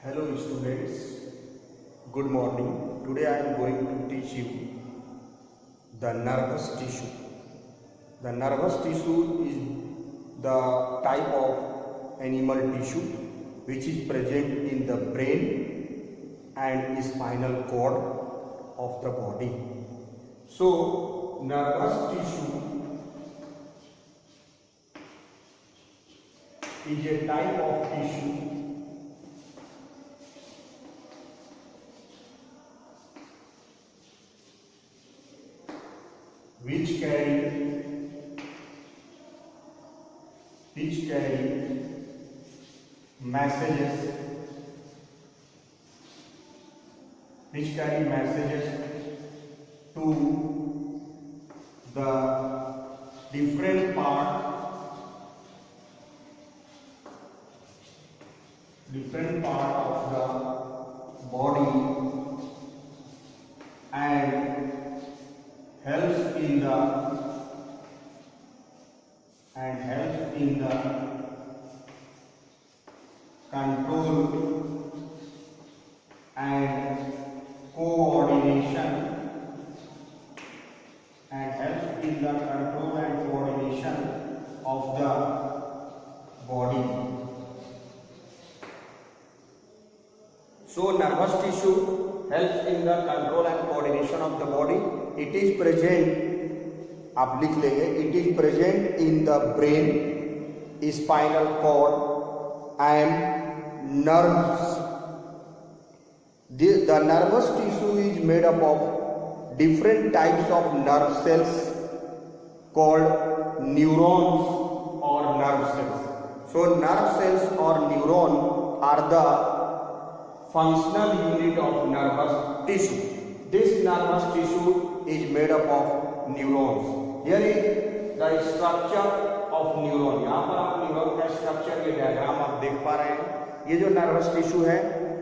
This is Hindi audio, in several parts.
Hello students, good morning. Today I am going to teach you the nervous tissue. The nervous tissue is the type of animal tissue which is present in the brain and spinal cord of the body. So nervous tissue is a type of tissue which carry messages to the different part of the body and helps in the control and coordination of the body. So nervous tissue helps in the control and coordination of the body. It is present, आप लिख लेंगे, it is present in the brain, spinal cord and nerves. The nervous tissue is made up of different types of nerve cells called neurons or nerve cells. So nerve cells or neuron are the functional unit of nervous tissue. This nervous tissue is made up of neurons. Here is the structure of neuron. यहाँ पर आप न्यूरॉन का स्ट्रक्चर, ये डायग्राम आप देख पा रहे हैं. ये जो नर्वस टिश्यू है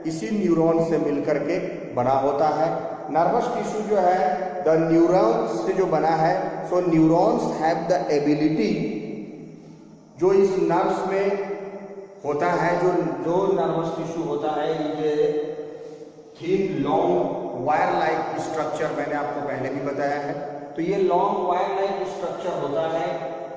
इसी न्यूरॉन से मिलकर के बना होता है. नर्वस टिश्यू जो है द न्यूरॉन्स से जो बना है. सो न्यूरॉन्स हैव द एबिलिटी, जो इस नर्व्स में होता है, जो नर्वस टिश्यू होता है, ये thin long wire like structure मैंने आपको पहले भी बताया है. तो ये लॉन्ग वायर लाइक स्ट्रक्चर होता है.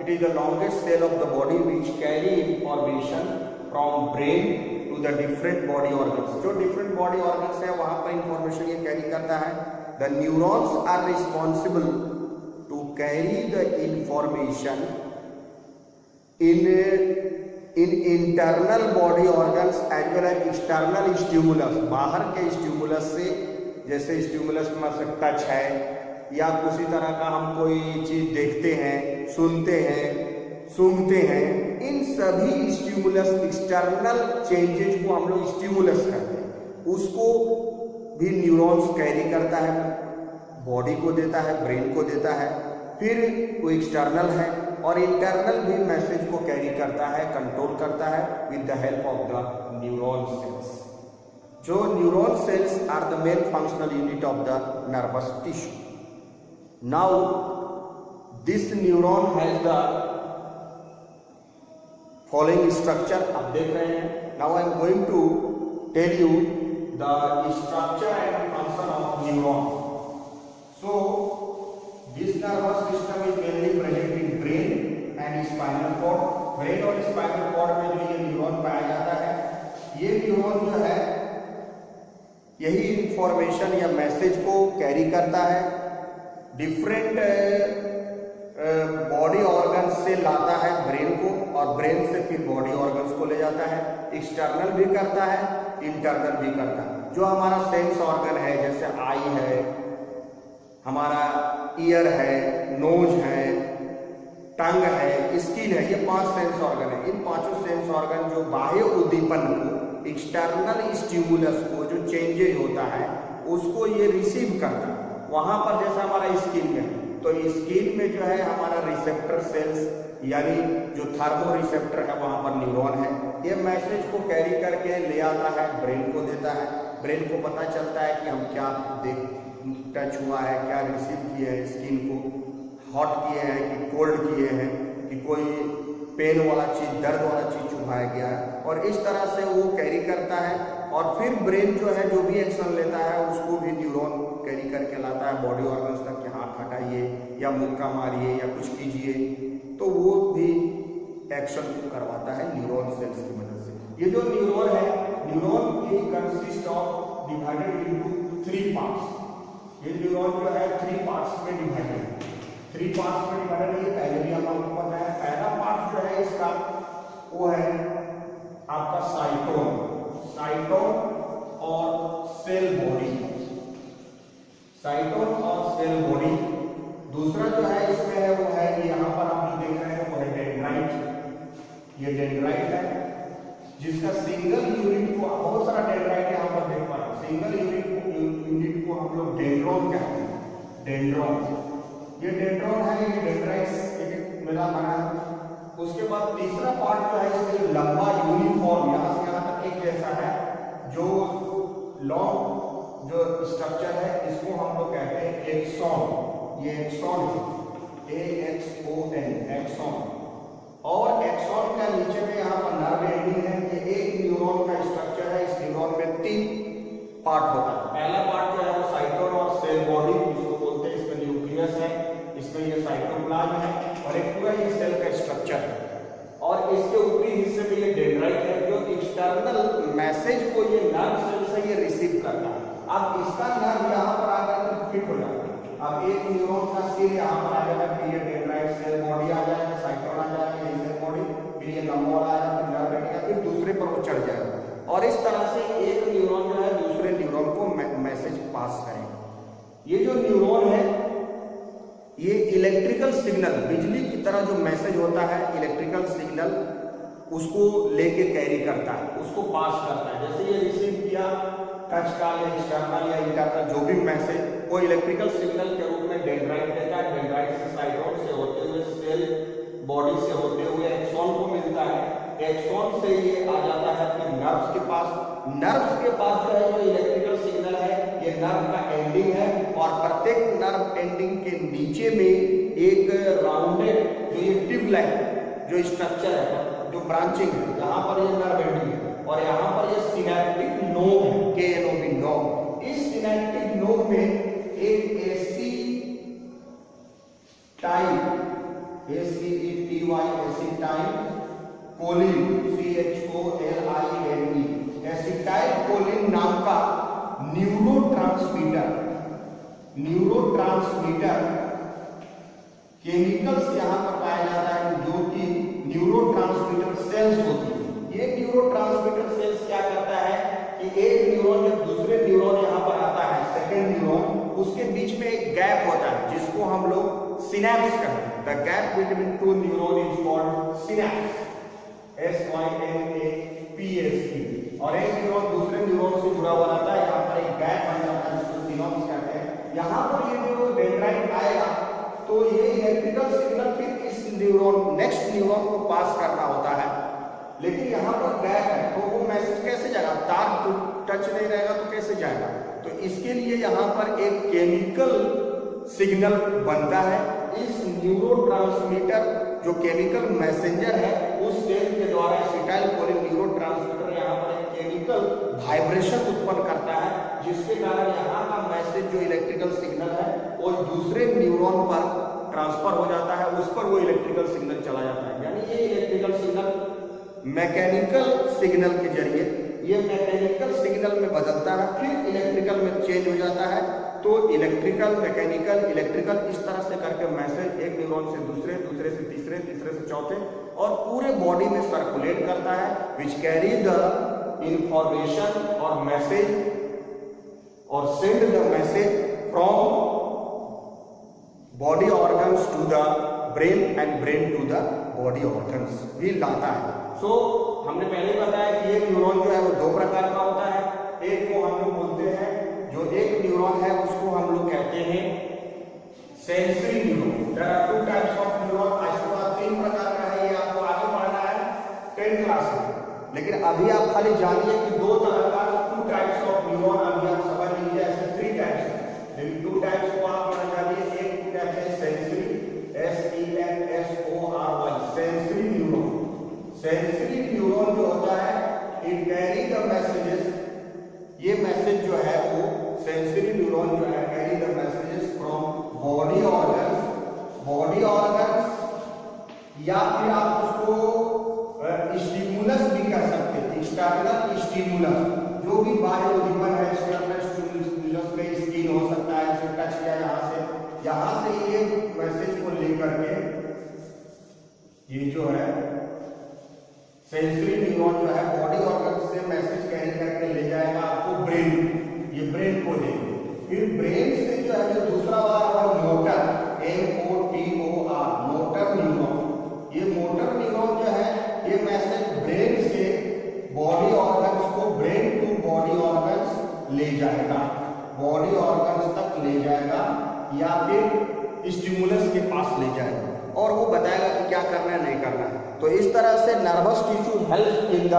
It is the longest cell of the body which carry information from brain to the different body organs. जो डिफरेंट बॉडी ऑर्गन्स है वहां पर इंफॉर्मेशन ये कैरी करता है. The neurons are responsible to carry the information in internal body organs as well as external stimulus. बाहर के स्टिमुलस से, जैसे स्टिमुलस में से टच है या किसी तरह का हम कोई चीज देखते हैं, सुनते हैं, सूंघते हैं, इन सभी स्टिमुलस, एक्सटर्नल चेंजेस को हम लोग स्टिमुलस कहते हैं. उसको भी न्यूरॉन्स कैरी करता है, बॉडी को देता है, ब्रेन को देता है. फिर वो एक्सटर्नल है और इंटरनल भी मैसेज को कैरी करता है, कंट्रोल करता है with the help of the neuron cells. जो neuron cells are the main functional unit of the nervous tissue. Now this neuron has the following structure. आप देख रहे हैं. Now I am going to tell you the structure and function of neuron. So this nervous system is mainly present in brain and spinal cord. Brain और स्पाइनल कॉर्ड में जो ये न्यूरॉन पाया जाता है, ये न्यूरॉन जो है यही इंफॉर्मेशन या मैसेज को कैरी करता है. डिफरेंट बॉडी ऑर्गन्स से लाता है ब्रेन को और ब्रेन से फिर बॉडी ऑर्गन्स को ले जाता है. एक्सटर्नल भी करता है, इंटरनल भी करता है. जो हमारा सेंस ऑर्गन है, जैसे आई है, हमारा ईयर है, नोज है, टंग है, स्किन है, ये 5 सेंस ऑर्गन है. इन 5 सेंस ऑर्गन जो बाह्य उद्दीपन को, एक्सटर्नल स्टिमुलस को, जो चेंजेज होता है उसको ये रिसीव करता है. वहां पर जैसा हमारा स्किन में, तो स्किन में जो है हमारा रिसेप्टर सेल्स यानी जो थर्मो रिसेप्टर है वहां पर न्यूरॉन है. ये मैसेज को कैरी करके ले आता है, ब्रेन को देता है. ब्रेन को पता चलता है कि हम क्या टच हुआ है, क्या रिसीव किए हैं, स्किन को हॉट किए हैं कि कोल्ड किए हैं, कि कोई पेन वाला चीज, दर्द वाला चीज चुभाया गया है. और इस तरह से वो कैरी करता है और फिर ब्रेन जो है जो भी एक्शन लेता है उसको भी न्यूरॉन कैरी करके लाता है बॉडी ऑर्गन्स तक कि हाथ हटाइए या मुक्का मारिए या कुछ कीजिए, तो वो भी एक्शन करवाता है न्यूरॉन सेल्स की मदद से। ये जो न्यूरॉन है, neuron is consist of divided into 3 parts. ये न्यूरॉन जो है 3 पार्ट्स में डिवाइडेड है, 3 पार्ट्स में डिवाइडेड है। पहले भी हम आपको पता है। पहला पार्ट जो है इसका वो है आपका साइटोन और सेल बॉडी, साइटोन और सेल बॉडी। दूसरा जो है इसमें है वो है कि यहाँ पर आप जो देख रहे हैं वो है डेंड्राइट। ये डेंड्राइट है जिसका सिंगल यूनिट को, बहुत सारा डेंड्राइट यहाँ पर देख पा रहे हैं, सिंगल यूनिट को हम लोग डेंड्रॉन कहते हैं। डेंड्रॉन, ये डेंड्रॉन है, ये डेंड्राइट्स एक मिला बना है। उसके बाद तीसरा पार्ट जो है इसमें लंबा यूनिफॉर्म यहाँ से यहाँ तक एक जैसा है, जो लॉन्ग जो स्ट्रक्चर है इसको हम लोग कहते हैं एक्सॉन। ये एक्सॉन है, AXON, एक्सॉन। और एक्सॉन का नीचे में यहाँ पर नर्व एंडिंग है। ये एक न्यूरॉन का स्ट्रक्चर है। इस न्यूरॉन में 3 पार्ट होता है। पहला पार्ट जो है वो साइटोन और सेल बॉडी जिसको बोलते हैं, इसमें न्यूक्लियस है, इसमें ये साइटोप्लाज्म है और एक पूरा ये सेल का स्ट्रक्चर है। और इसके ऊपरी हिस्से में ये डेंड्राइट है जो एक्सटर्नल मैसेज को ये नर्व सेल से ये रिसीव करता है। अब इसका नर्व यहाँ पर आकर फिट हो जाता है। अब एक न्यूरॉन का सिर यहाँ पर आ जाएगा, फिर ये डेंड्राइट सेल बॉडी आ जाएगा, साइटोन आ जाएगा, ये सेल बॉडी, फिर ये लंबा आ जाएगा, फिर नर्व बैठेगा, फिर दूसरे पर वो चढ़ जाएगा और इस तरह से एक न्यूरॉन जो है दूसरे न्यूरॉन को मैसेज पास करेगा। ये जो न्यूरॉन है ये इलेक्ट्रिकल सिग्नल, बिजली की तरह जो मैसेज होता है, इलेक्ट्रिकल सिग्नल उसको लेके कैरी करता है, उसको पास करता है। जैसे ये रिसीव किया टच का या एक्सटर्नल या इंटरनल जो भी मैसेज, वो इलेक्ट्रिकल सिग्नल के रूप में डेंड्राइट देता है। डेंड्राइट से साइटोन से होते हुए सेल बॉडी से होते हुए एक्सॉन को मिलता है। एक्सॉन से ये आ जाता है फिर नर्व्स के पास। नर्व्स के पास जो है जो इलेक्ट्रिकल सिग्नल है ये नर्व का एंडिंग है और प्रत्येक नर्व एंडिंग के नीचे में एक राउंडेड जो ये ट्यूब लाइक जो स्ट्रक्चर है, जो ब्रांचिंग है, यहाँ पर ये नर्व एंडिंग है और यहाँ पर ये सिनेप्टिक नोड है, KNOB नोड। इस सिनेप्टिक नोड में एक acetyl choline, CHOLINE, acetyl choline नाम का न्यूरोट्रांसमीटर केमिकल्स यहाँ पर पाया जाता है जो कि न्यूरोट्रांसमीटर सेल्स होती है। ये न्यूरोट्रांसमीटर सेल्स क्या करता है कि एक न्यूरॉन जब दूसरे न्यूरॉन यहाँ पर आता है, सेकेंड न्यूरॉन, उसके बीच में एक गैप होता है जिसको हम लोग सिनेप्स कहते हैं। The gap between 2 neuron is called synapse, SYNAPSE। और एक न्यूरॉन दूसरे न्यूरॉन से जुड़ा हुआ रहता है, यहाँ पर एक गैप बन जाता है जिसको सिनॉप्स कहते हैं। यहाँ पर ये जो डेंड्राइट आएगा तो ये इलेक्ट्रिकल सिग्नल फिर इस न्यूरॉन नेक्स्ट न्यूरॉन को पास करना होता है, लेकिन यहाँ पर गैप है तो वो मैसेज कैसे जाएगा? तार तो टच नहीं रहेगा तो कैसे जाएगा? तो इसके लिए यहाँ पर एक केमिकल सिग्नल बनता है। इस न्यूरोट्रांसमीटर जो केमिकल मैसेंजर है उस सेल के द्वारा एसिटाइल कोलिन न्यूरोट्रांसमीटर यहाँ पर एक केमिकल वाइब्रेशन उत्पन्न करता है, जिसके कारण यहाँ का मैसेज जो इलेक्ट्रिकल सिग्नल है वो दूसरे न्यूरॉन पर ट्रांसफर हो जाता है, उस पर वो इलेक्ट्रिकल सिग्नल चला जाता है। यानी ये इलेक्ट्रिकल सिग्नल मैकेनिकल सिग्नल के जरिए ये मैकेनिकल सिग्नल में बदलता है, फिर इलेक्ट्रिकल में चेंज हो जाता है। तो इलेक्ट्रिकल, मैकेनिकल, इलेक्ट्रिकल इस तरह से करके मैसेज एक न्यूरॉन से दूसरे, दूसरे से तीसरे, तीसरे से चौथे और पूरे बॉडी में सर्कुलेट करता है, विच कैरी द इंफॉर्मेशन और मैसेज और send the message from body organs to the brain and brain to the body organs भी लाता है। सो हमने पहले बताया कि ये न्यूरॉन जो है वो 2 प्रकार का होता है। एक को हम लोग बोलते हैं, जो एक न्यूरॉन है उसको हम लोग कहते हैं sensory neuron. There are 2 types of neuron. इसके बाद 3 प्रकार का है, ये आपको आगे पढ़ना है 10th क्लास में, लेकिन अभी आप खाली जानिए कि 2 तरह का 2 टाइप्स ऑफ न्यूरॉन अभी आप समझ लीजिए। ऐसे 3 टाइप्स है, लेकिन 2 टाइप्स को आप पढ़ जानिए। एक को कहते हैं sensory, SENSORY, sensory neuron. Sensory neuron जो होता है मैसेज जो है वो सेंसरी न्यूरॉन जो है carry the messages from body organs या फिर आप उसको स्टिमुलस भी कह सकते हैं, एक्सटर्नल स्टिमुलस, जो भी बाहर उद्दीपन है, एक्सटर्नल स्टिमुलस में स्किन हो सकता है, इसे टच किया यहाँ से ये मैसेज को लेकर के ये जो है सेंसरी न्यूरॉन जो है बॉडी ऑर्गन से मैसेज कैरी करके ले जाएगा आपको ब्रेन, ये ब्रेन को देंगे। फिर ब्रेन से जो है जो दूसरा वाला मोटर, MOTOR, मोटर न्यूरॉन, ये मोटर न्यूरॉन जो है ये मैसेज ब्रेन से बॉडी ऑर्गन्स को, ब्रेन टू बॉडी ऑर्गन्स ले जाएगा, बॉडी ऑर्गन्स तक ले जाएगा या फिर स्टिमुलस के पास ले जाएगा और वो बताएगा कि क्या करना है नहीं करना है। तो इस तरह से nervous tissue help in the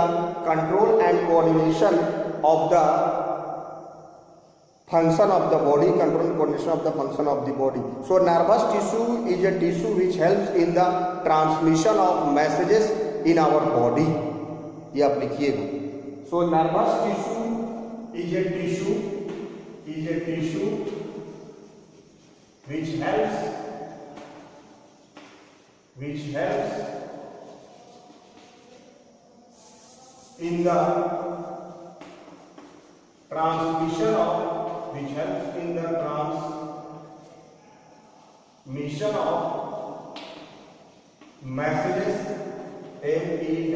control and coordination of the function of the body, control and coordination of the function of the body. So nervous tissue is a tissue which helps in the transmission of messages in our body. ये आप लिखिएगा। So nervous tissue is a tissue which helps in the transmission of messages,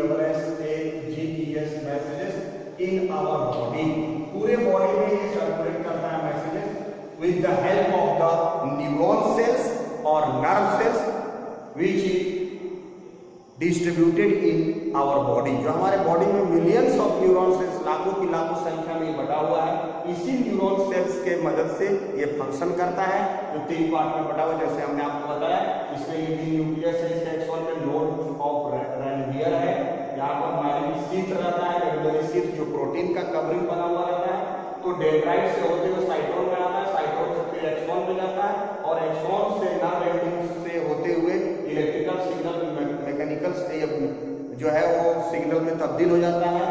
MESSAGES, messages in our body, पूरे बॉडी में ये सर्कुलेट करता है messages with the help of the neuron cells or nerve cells which is distributed in our body। जो हमारे बॉडी में मिलियंस ऑफ न्यूरॉन सेल्स, लाखों की लाखों संख्या में बटा हुआ है, इसी न्यूरॉन सेल्स के मदद से ये फंक्शन करता है, जो 3 पार्ट में बटा हुआ, जैसे हमने आपको बताया। इसमें ये भी न्यूक्लियस है, इसका एक्सॉन में नोड ऑफ रैनवियर है, यहाँ पर माइलिन शीथ रहता है, रेगुलरी शीथ जो प्रोटीन का कवरिंग बना हुआ रहता है। तो डेंड्राइट से होते हुए साइटोन में आता है, साइटोन से फिर एक्सॉन में जाता है और एक्सॉन से नर्व एंडिंग से होते हुए इलेक्ट्रिकल सिग्नल, मैकेनिकल जो है वो सिग्नल में तब्दील हो जाता है,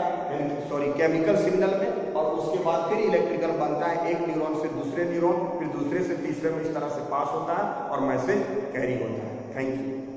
केमिकल सिग्नल में, और उसके बाद फिर इलेक्ट्रिकल बनता है, एक न्यूरॉन से दूसरे न्यूरॉन, फिर दूसरे से तीसरे में इस तरह से पास होता है और मैसेज कैरी होता है। Thank you.